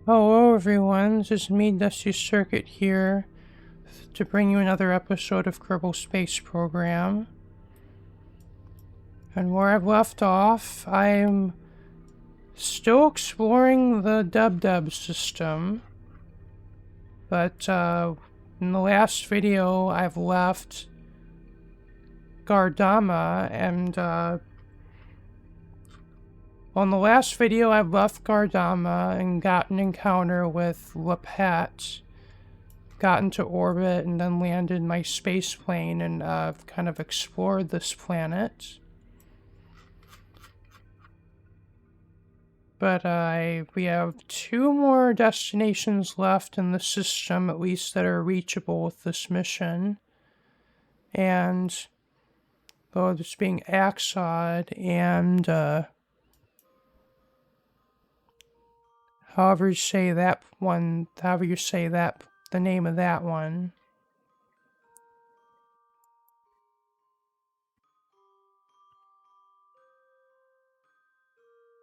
Hello everyone, this is me, Dusty Circuit here, to bring you another episode of Kerbal Space Program. And where I've left off, I'm still exploring the Debdeb system, but in the last video I've left Gardama, and on the last video I've left Gardama and got an encounter with Lapet. Got into orbit and then landed my space plane and kind of explored this planet. But we have 2 more destinations left in the system, at least that are reachable with this mission. And those being Axod and however you say that, the name of that one.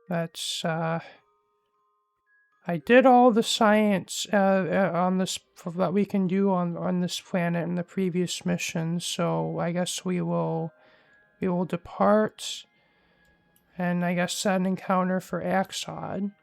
That's I did all the science on this that we can do on this planet in the previous mission, so I guess we will depart, and I guess set an encounter for Axod.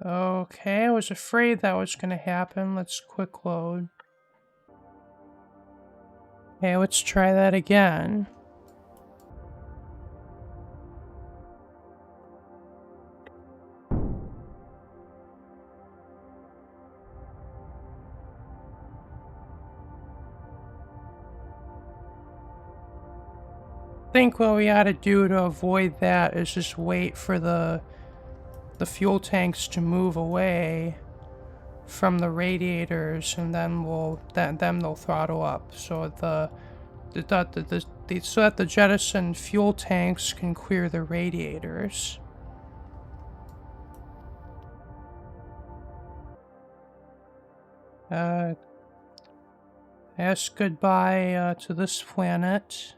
Okay, I was afraid that was going to happen. Let's quick load. Okay, let's try that again. I think what we ought to do to avoid that is just wait for the fuel tanks to move away from the radiators, and then they'll throttle up, so so that the jettisoned fuel tanks can clear the radiators. Yes, goodbye to this planet.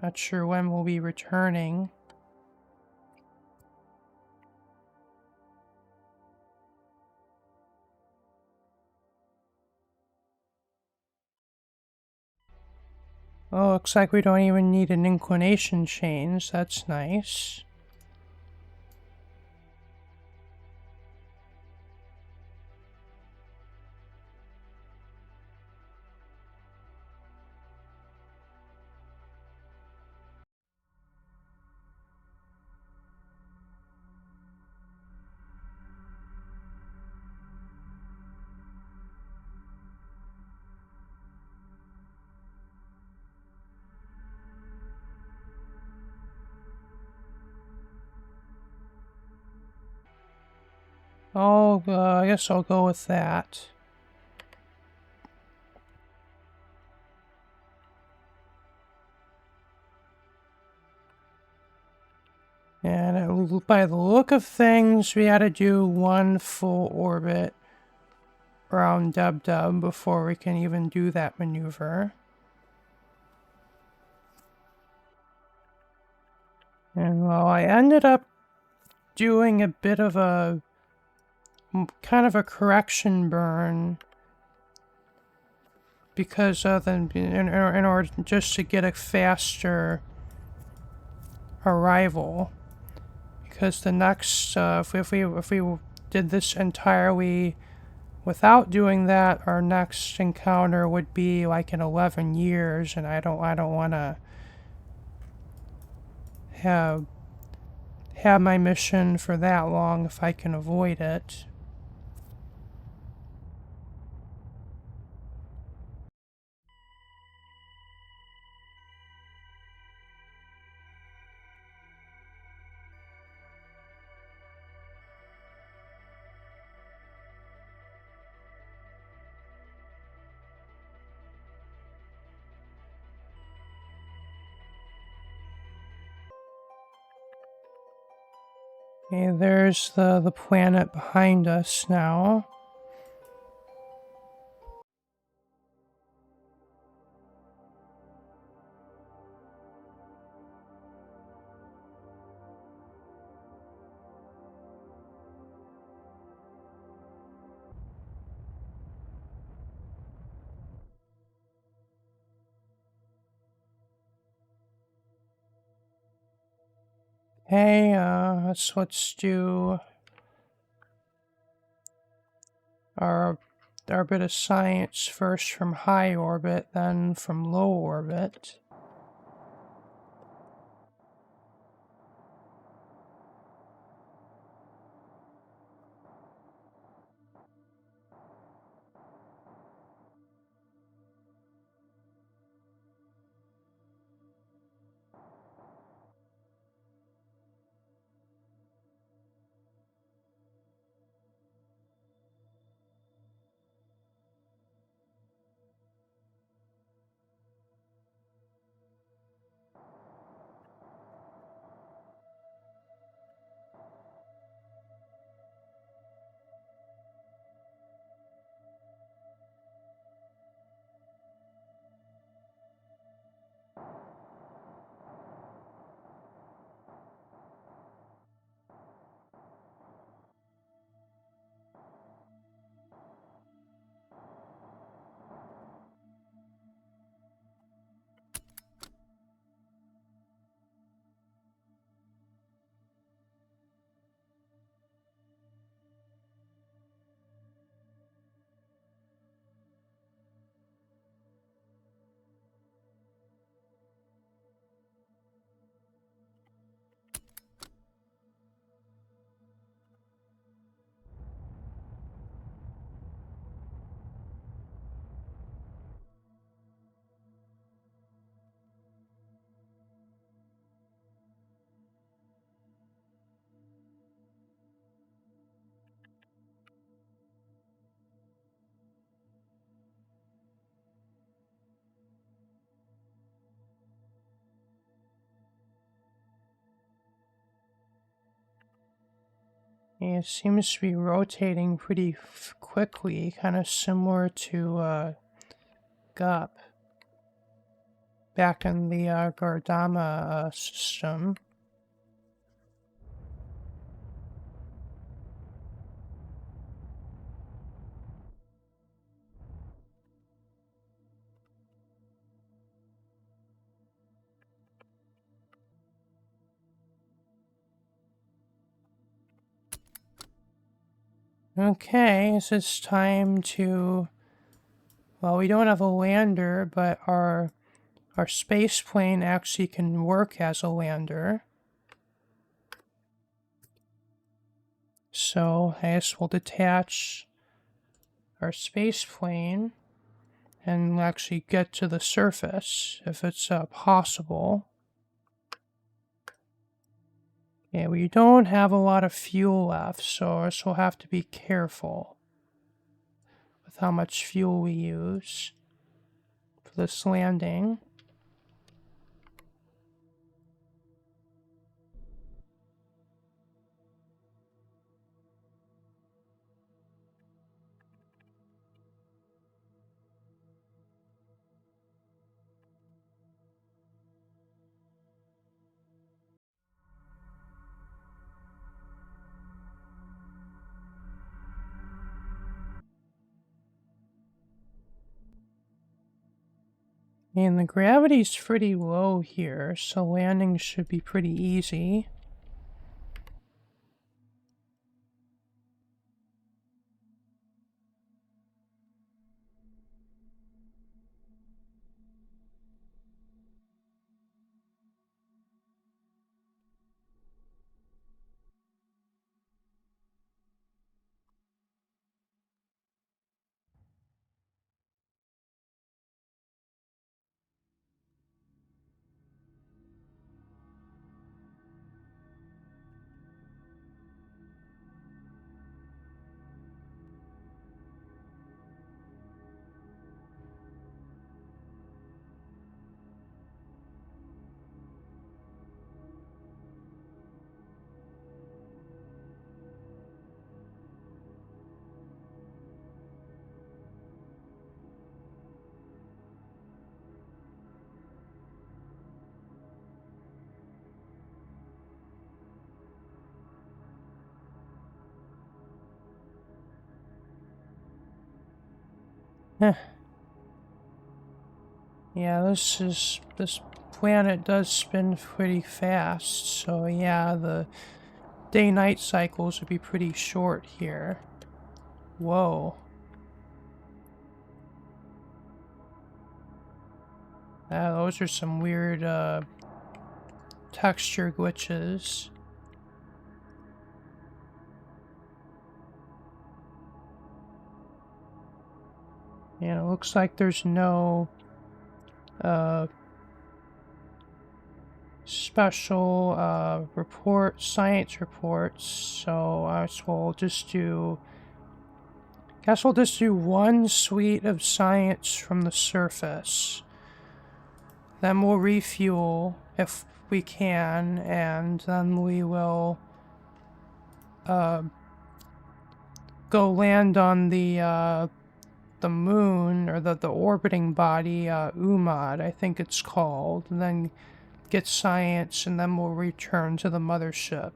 Not sure when we'll be returning. Oh, looks like we don't even need an inclination change. That's nice. Oh, I guess I'll go with that. And by the look of things, we had to do 1 full orbit around Debdeb before we can even do that maneuver. And well, I ended up doing a bit of a kind of a correction burn because in order just to get a faster arrival. Because the next if we did this entirely without doing that, our next encounter would be like in 11 years, and I don't want to have my mission for that long if I can avoid it. Okay, there's the planet behind us now. Hey, let's do our our bit of science first from high orbit, then from low orbit. It seems to be rotating pretty quickly, kind of similar to GUP back in the Gardama system. Okay, so it's time to... Well, we don't have a lander, but our space plane actually can work as a lander. So I guess we'll detach our space plane and actually get to the surface if it's possible. Yeah, we don't have a lot of fuel left, so we'll have to be careful with how much fuel we use for this landing. And the gravity's pretty low here, so landing should be pretty easy. Eh. Yeah, this planet does spin pretty fast, so yeah, the day-night cycles would be pretty short here. Whoa. Those are some weird, texture glitches. And it looks like there's no, uh, special, science reports, so I guess we'll just do, one suite of science from the surface. Then we'll refuel if we can, and then we will go land on the moon, or the orbiting body, Umad, I think it's called, and then get science, and then we'll return to the mothership.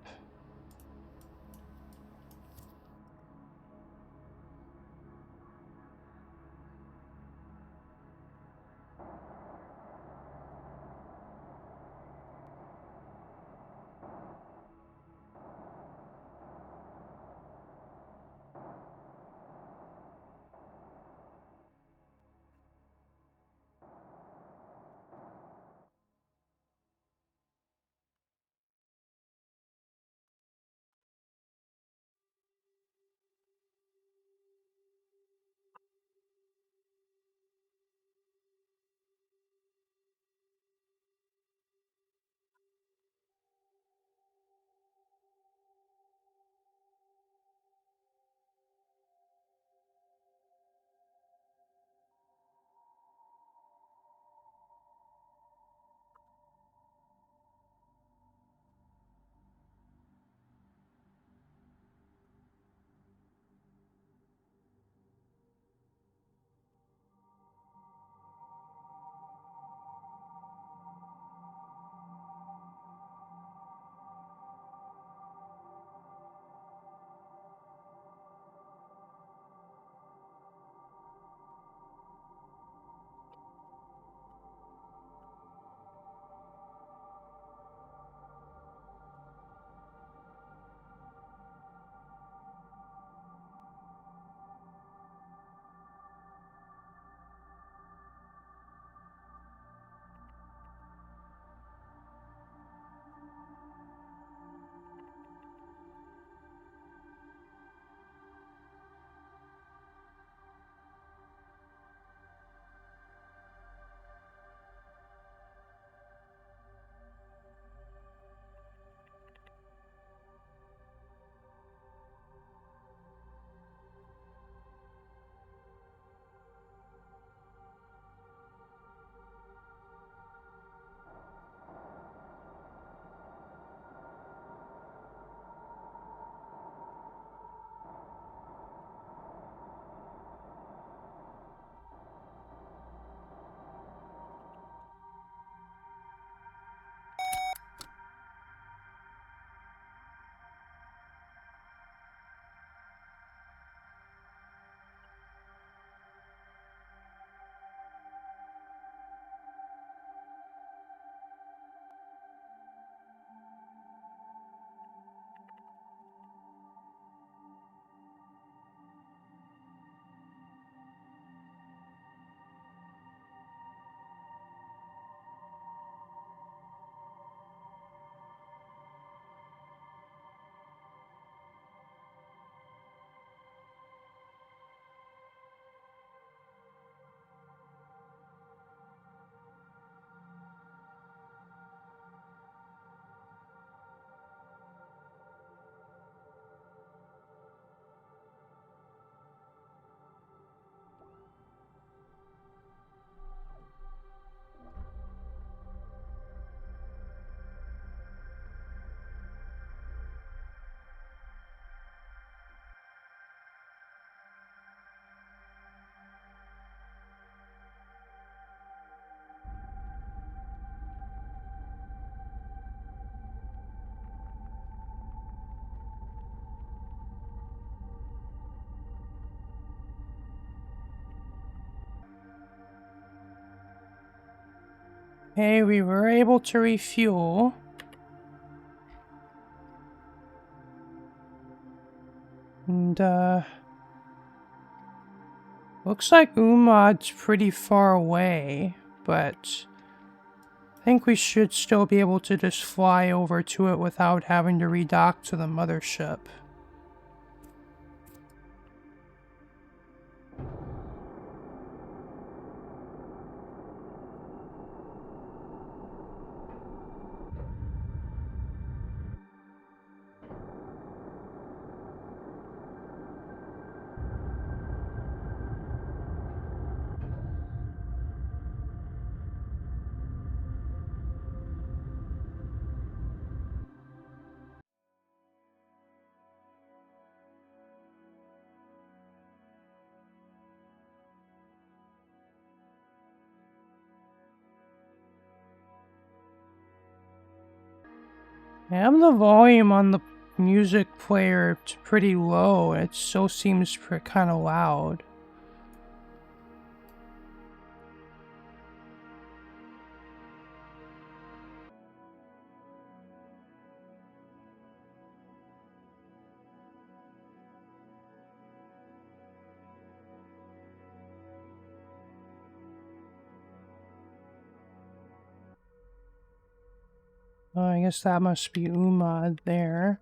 Okay, we were able to refuel. And, looks like Umad's pretty far away, but I think we should still be able to just fly over to it without having to redock to the mothership. I have the volume on the music player pretty low. It still seems kind of loud. Oh, I guess that must be Umad there.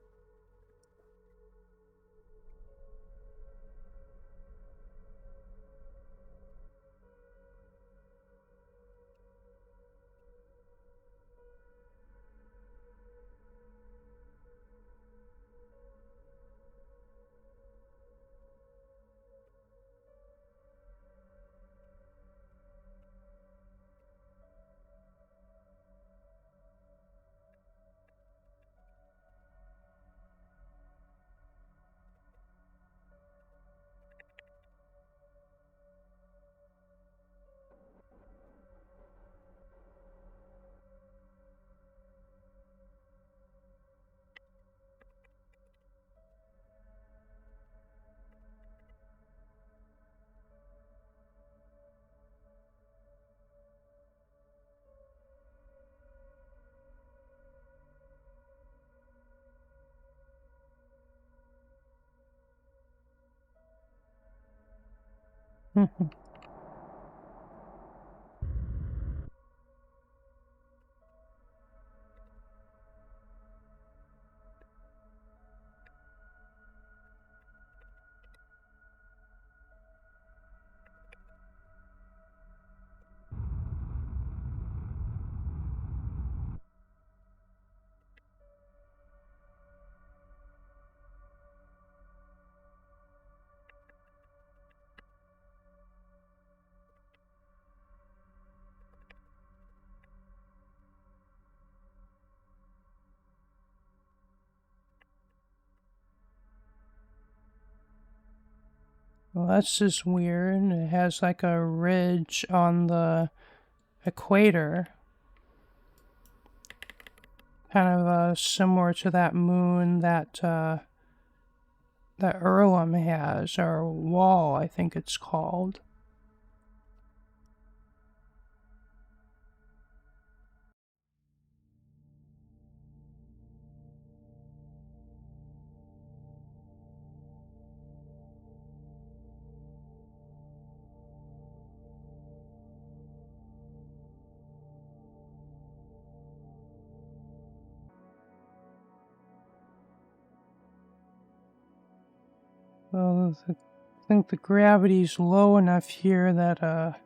Well, that's just weird. It has like a ridge on the equator. Kind of similar to that moon that that Erlem has, or wall, I think it's called. Well, I think the gravity's low enough here that a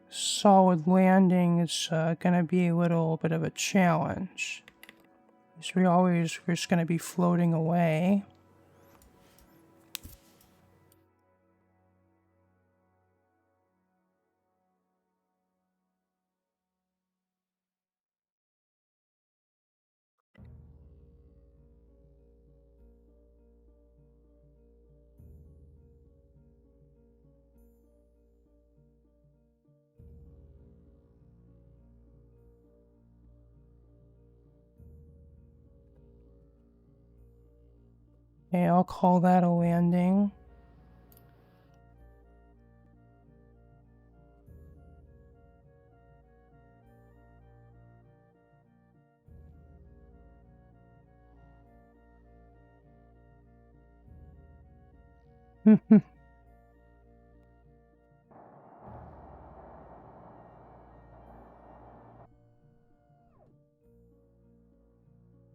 solid landing is gonna be a little bit of a challenge. Because we're just gonna be floating away. Okay, I'll call that a landing. Okay,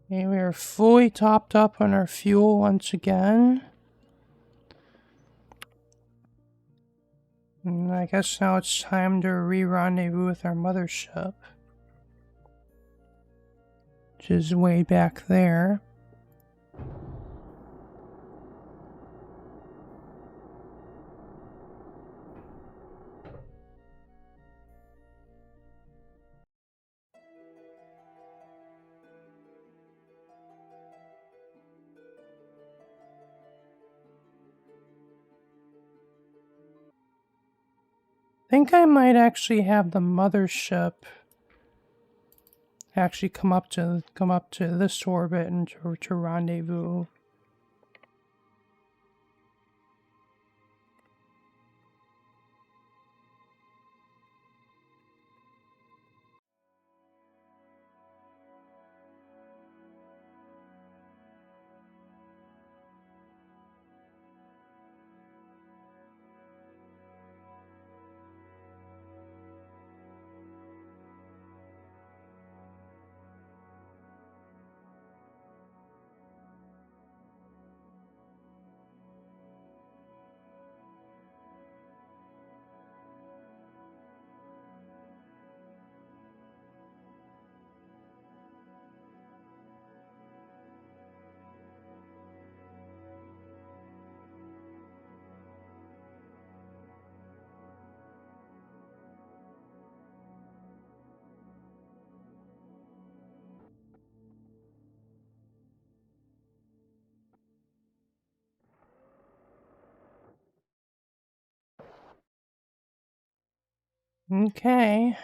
we are fully topped up on our fuel once again. And I guess now it's time to re-rendezvous with our mothership, which is way back there. I think I might actually have the mothership actually come up to this orbit and to rendezvous. Okay.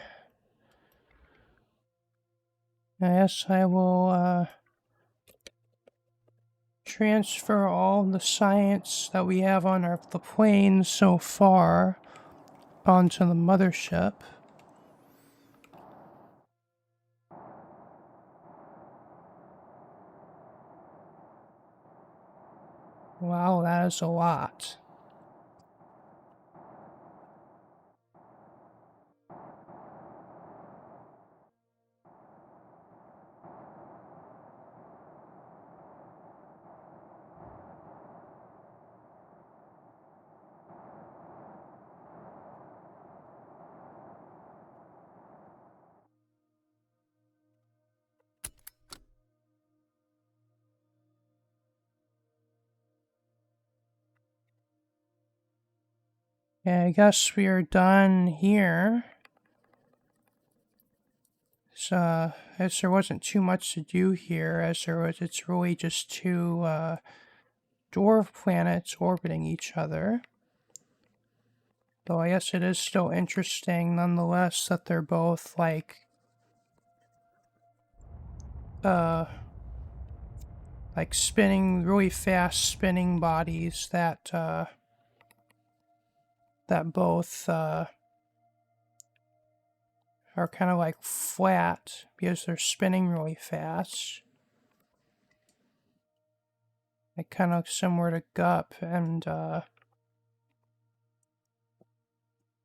I guess I will transfer all the science that we have on the plane so far onto the mothership. Wow, that is a lot. Yeah, I guess we are done here. So, as there wasn't too much to do here, it's really just two dwarf planets orbiting each other. Though I guess it is still interesting nonetheless that they're both like spinning, really fast spinning bodies that both are kind of like flat because they're spinning really fast. Like kind of similar to Gup and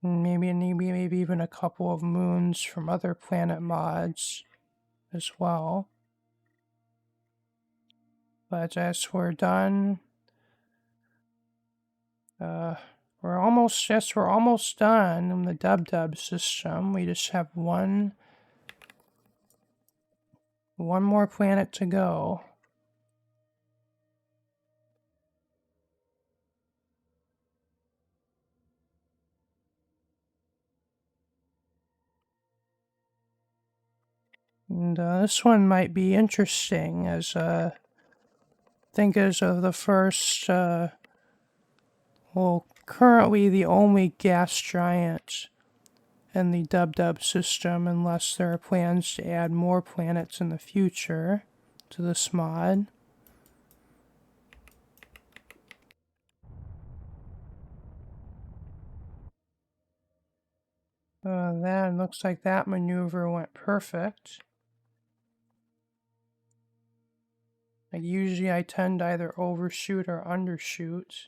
maybe even a couple of moons from other planet mods as well. But as we're done, we're almost done in the Debdeb system. We just have one more planet to go. And this one might be interesting as think as of the first currently the only gas giant in the Debdeb system, unless there are plans to add more planets in the future to this mod. That looks like that maneuver went perfect. Like usually I tend to either overshoot or undershoot.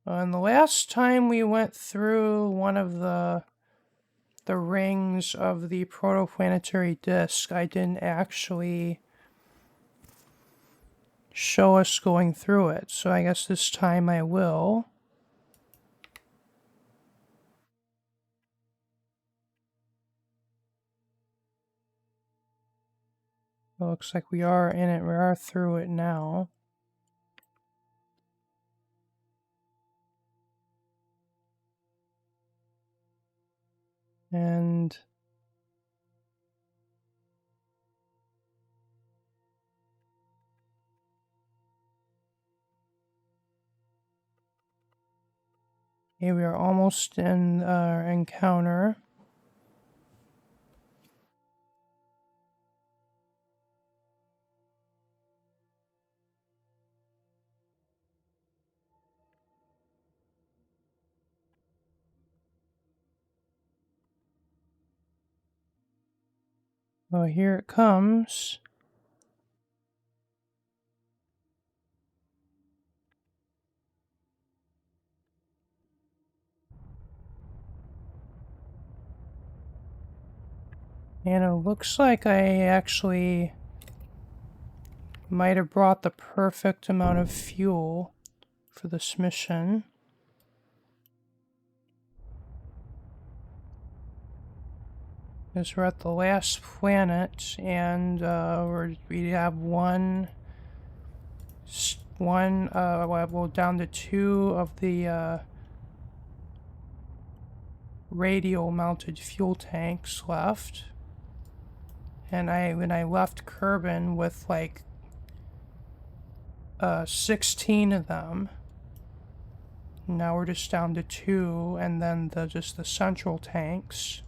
And the last time we went through one of the rings of the protoplanetary disk, I didn't actually show us going through it, so I guess this time I will. It looks like we are in it, we are through it now. And okay, we are almost in our encounter. Oh, here it comes. And it looks like I actually might have brought the perfect amount of fuel for this mission. Because we're at the last planet, and we have well, down to 2 of the radial mounted fuel tanks left. And when I left Kerbin with like 16 of them. Now we're just down to 2, and then just the central tanks.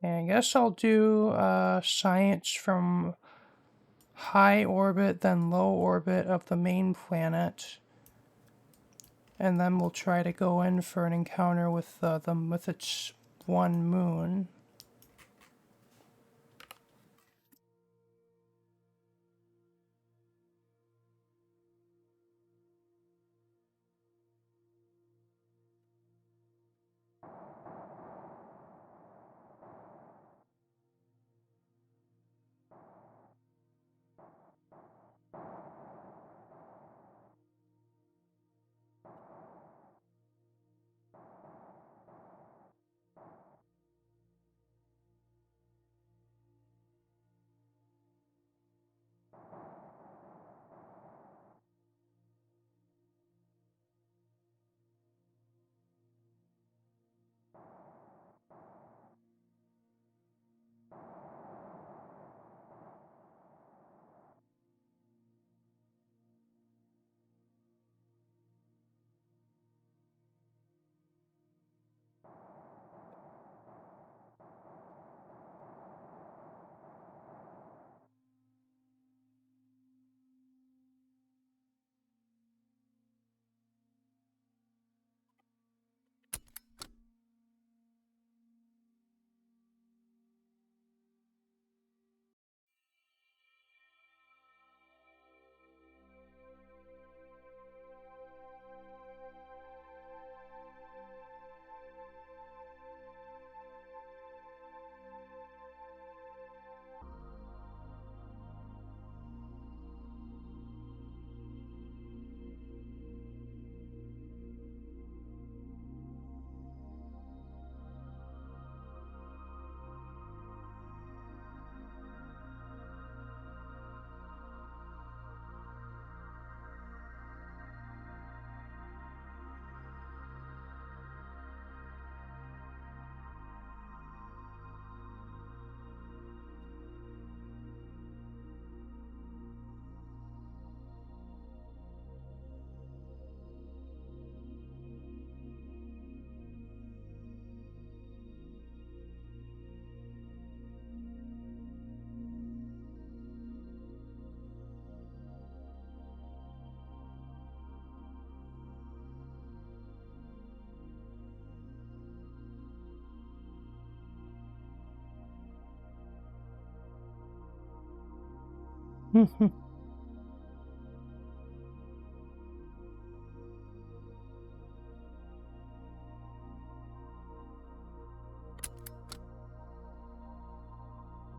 And I guess I'll do science from high orbit, then low orbit of the main planet. And then we'll try to go in for an encounter with with its one moon.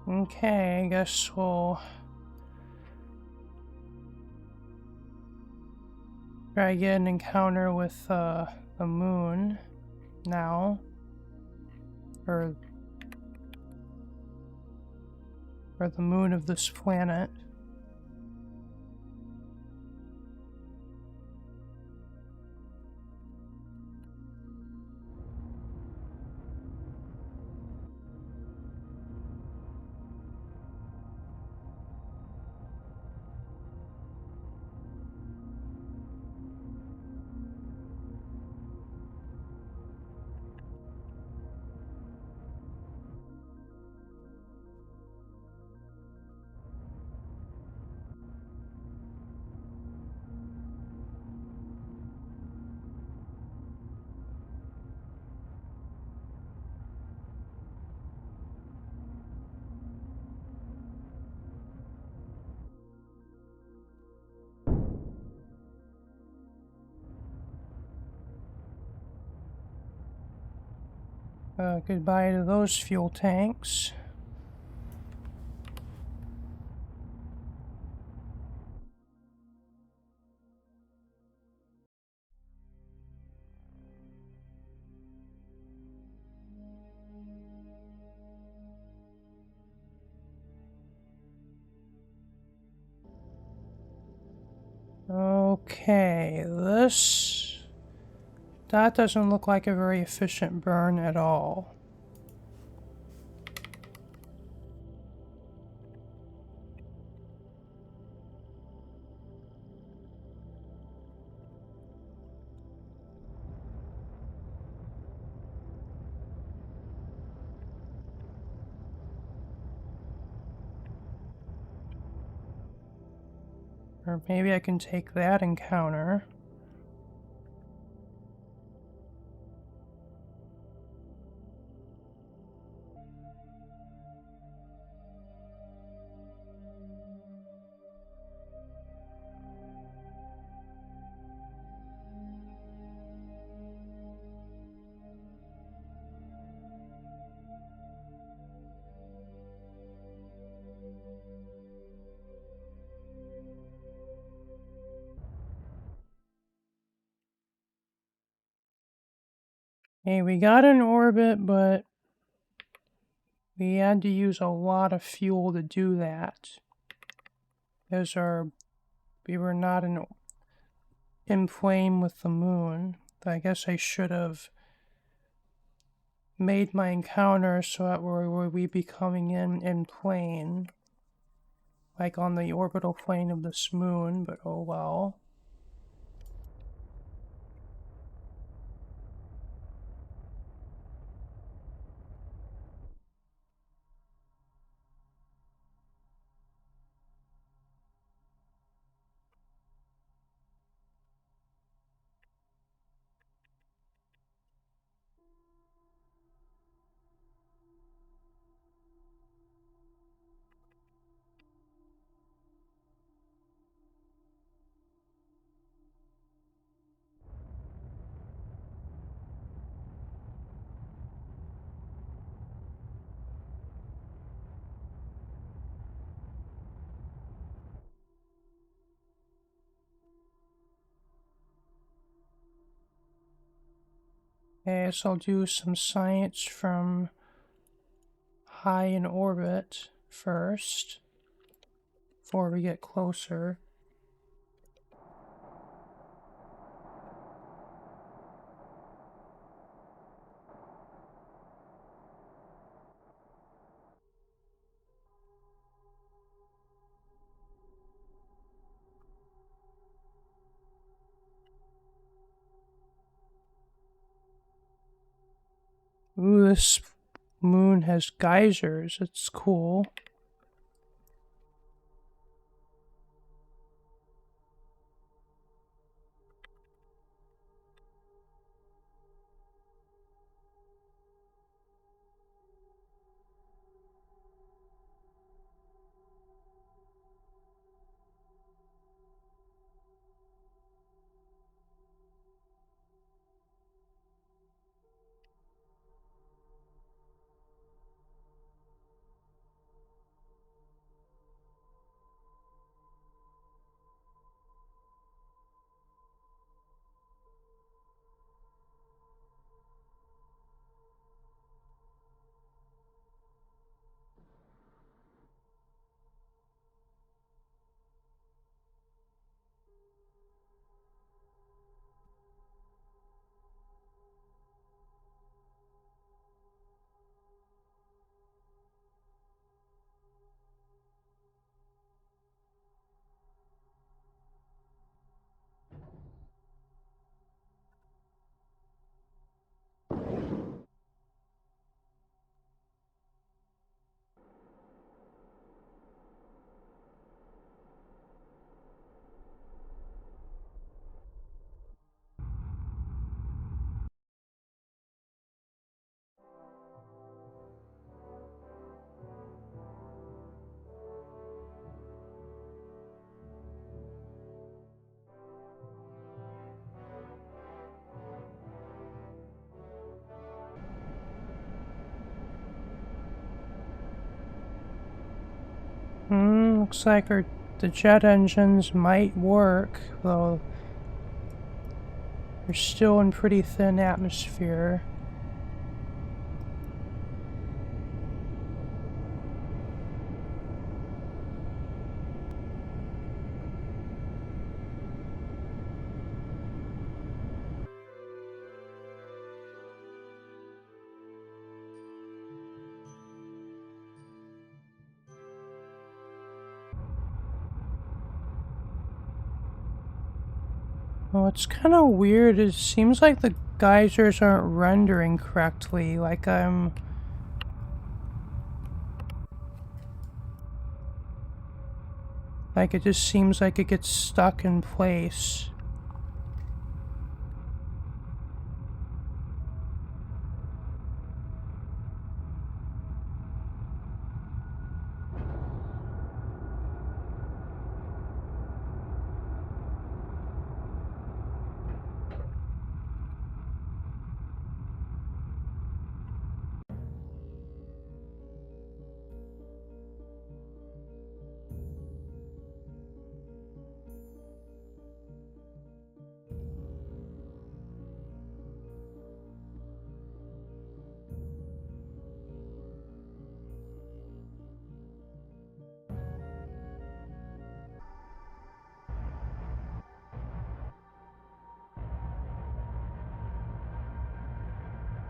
Okay, I guess we'll try to get an encounter with the moon now, or the moon of this planet. Goodbye to those fuel tanks. Okay, that doesn't look like a very efficient burn at all. Or maybe I can take that encounter. Okay, we got in orbit, but we had to use a lot of fuel to do that. We were not in plane with the moon. I guess I should have made my encounter so that we'd be coming in plane, like on the orbital plane of this moon, but oh well. Okay, so I'll do some science from high in orbit first, before we get closer. Ooh, this moon has geysers. It's cool. Looks like the jet engines might work, though they're still in pretty thin atmosphere. Well, it's kind of weird. It seems like the geysers aren't rendering correctly. Like it just seems like it gets stuck in place.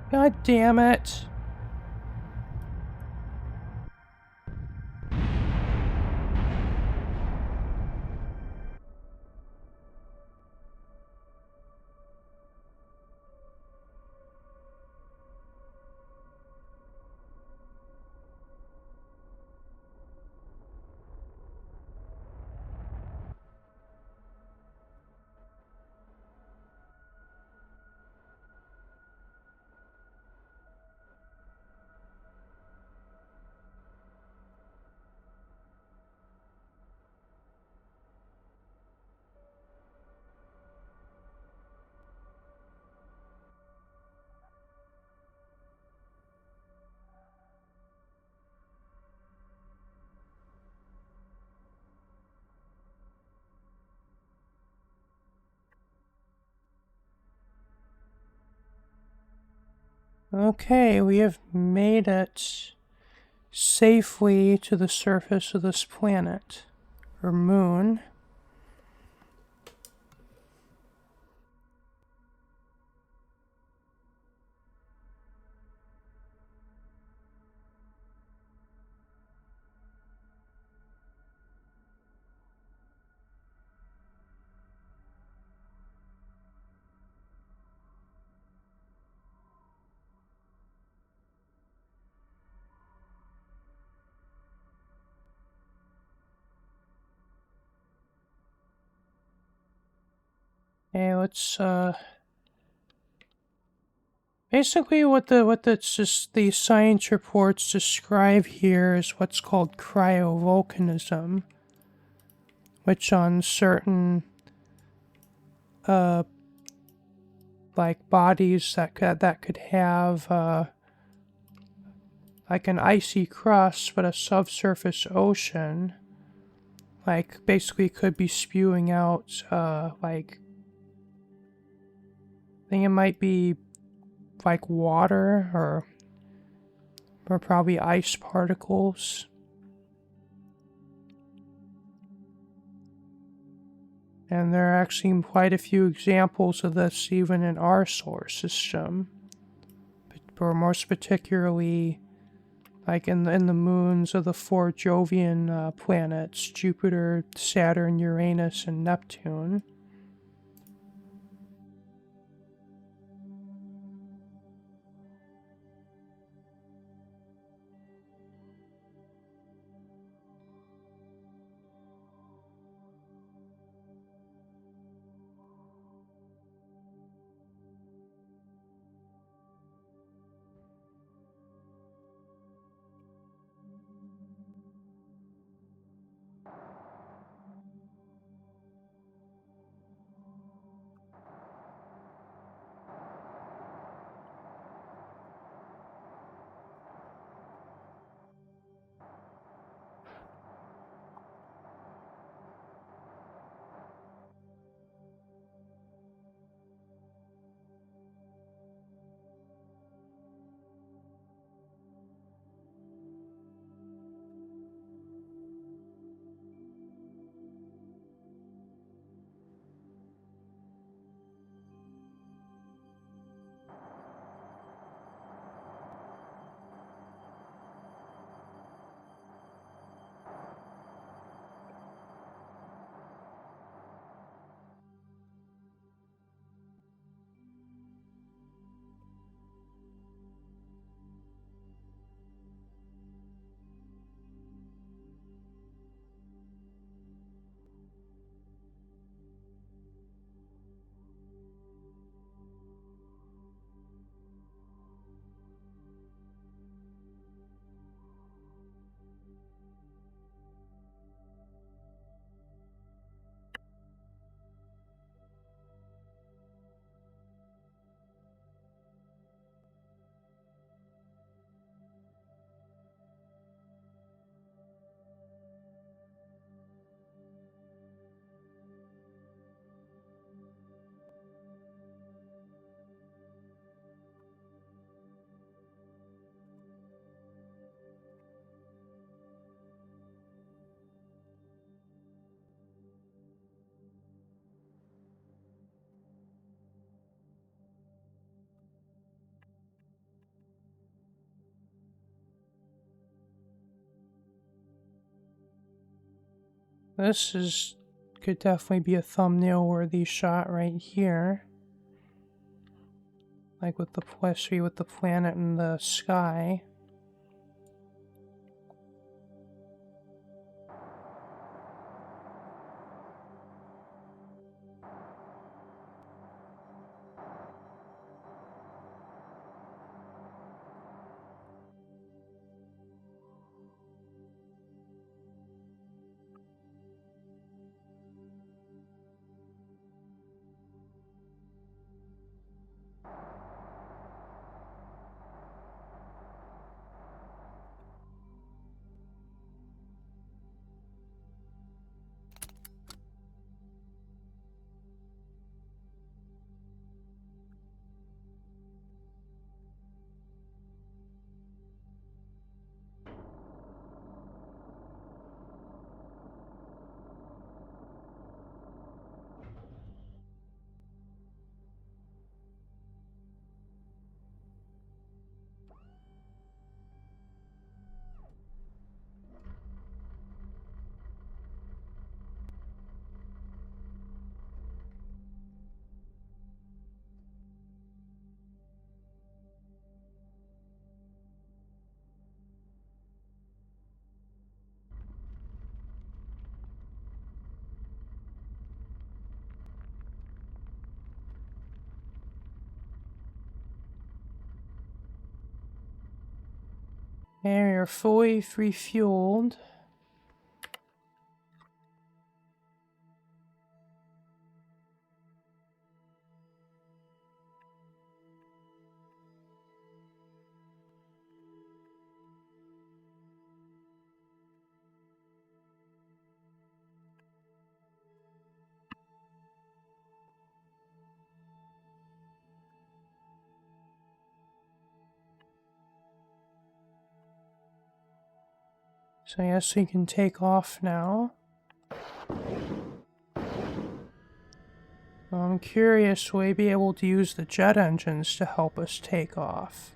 God damn it. Okay, we have made it safely to the surface of this planet, or moon. Okay, let's basically what the science reports describe here is what's called cryovolcanism, which on certain like bodies that could have like an icy crust but a subsurface ocean, like basically could be spewing out like I think it might be like water or probably ice particles. And there are actually quite a few examples of this even in our solar system, or most particularly like in the moons of the four Jovian planets, Jupiter, Saturn, Uranus, and Neptune. could definitely be a thumbnail worthy shot right here. Like with the tree with the planet in the sky. There, you're fully refueled. So yes, we can take off now. I'm curious, will we be able to use the jet engines to help us take off?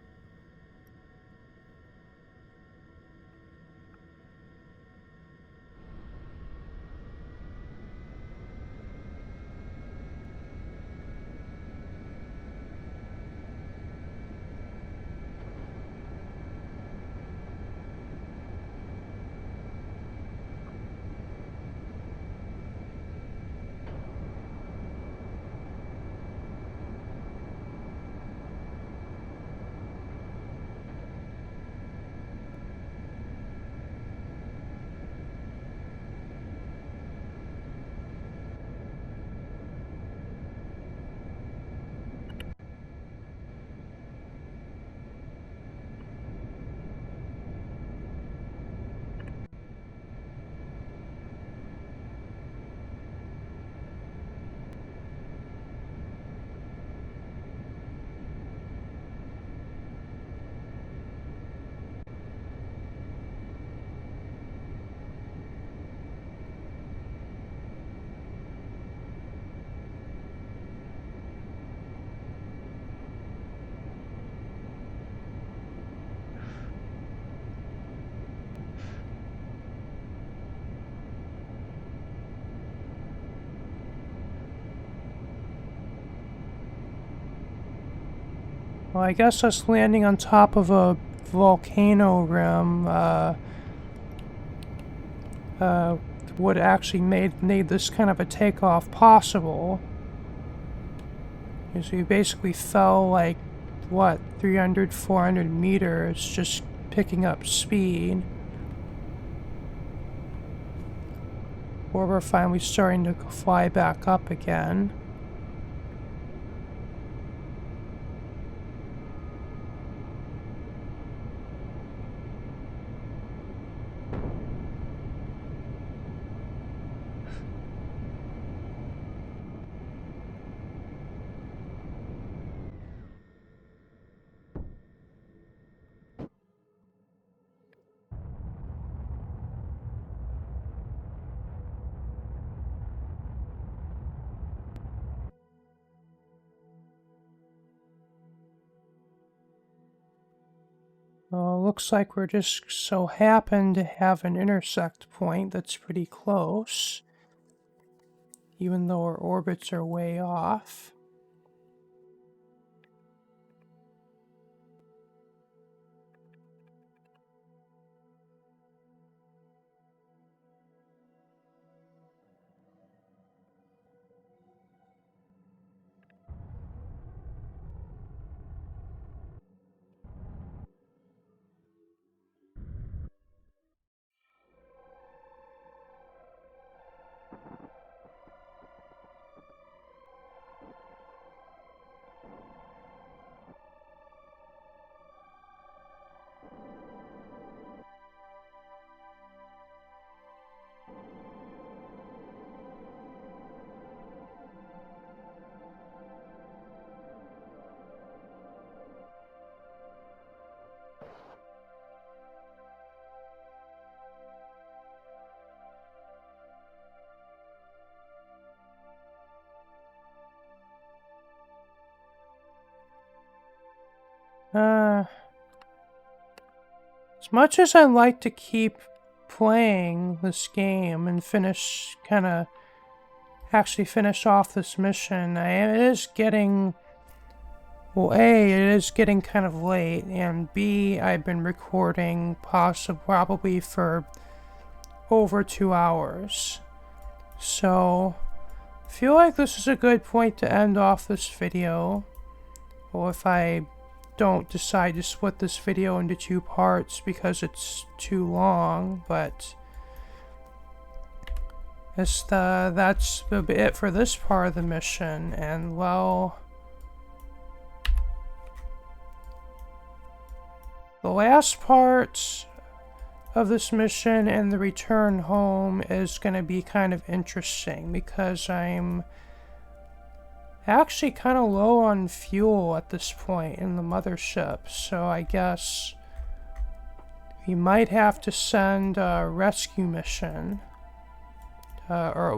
Well, I guess us landing on top of a volcano rim would actually made this kind of a takeoff possible. Because we basically fell like, what, 300, 400 meters just picking up speed. Or we're finally starting to fly back up again. looks like we're just so happen to have an intersect point that's pretty close, even though our orbits are way off. As much as I'd like to keep playing this game and actually finish off this mission, it is getting, well, A, it is getting kind of late, and B, I've been recording probably for over 2 hours. So, I feel like this is a good point to end off this video. Well, if I don't decide to split this video into 2 parts because it's too long, but that's it for this part of the mission. And well, the last part of this mission and the return home is going to be kind of interesting because I'm actually kind of low on fuel at this point in the mothership, so I guess we might have to send a rescue mission, or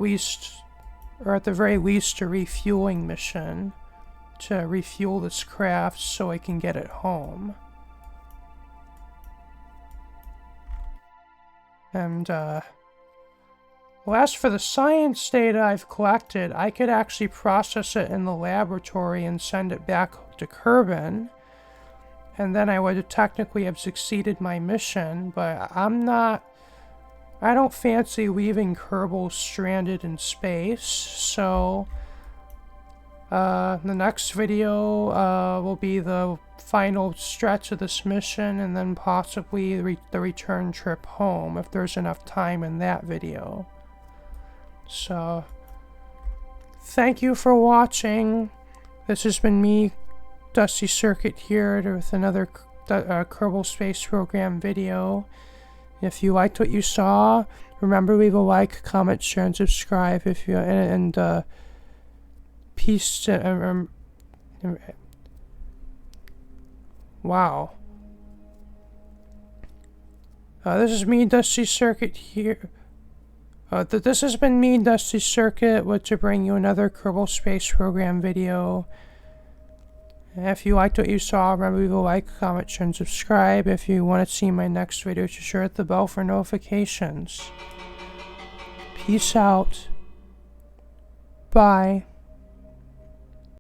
at the very least a refueling mission to refuel this craft so I can get it home. And well, as for the science data I've collected, I could actually process it in the laboratory and send it back to Kerbin, and then I would technically have succeeded my mission, but I don't fancy leaving Kerbal stranded in space, so the next video will be the final stretch of this mission, and then possibly the return trip home, if there's enough time in that video. So, thank you for watching. This has been me, Dusty Circuit, here with another Kerbal Space Program video. If you liked what you saw, remember leave a like, comment, share, and subscribe. If you peace. Wow. This is me, Dusty Circuit, here. This has been me, Dusty Circuit, to bring you another Kerbal Space Program video. If you liked what you saw, remember to leave a like, comment, share, and subscribe. If you want to see my next video, just sure hit the bell for notifications. Peace out. Bye.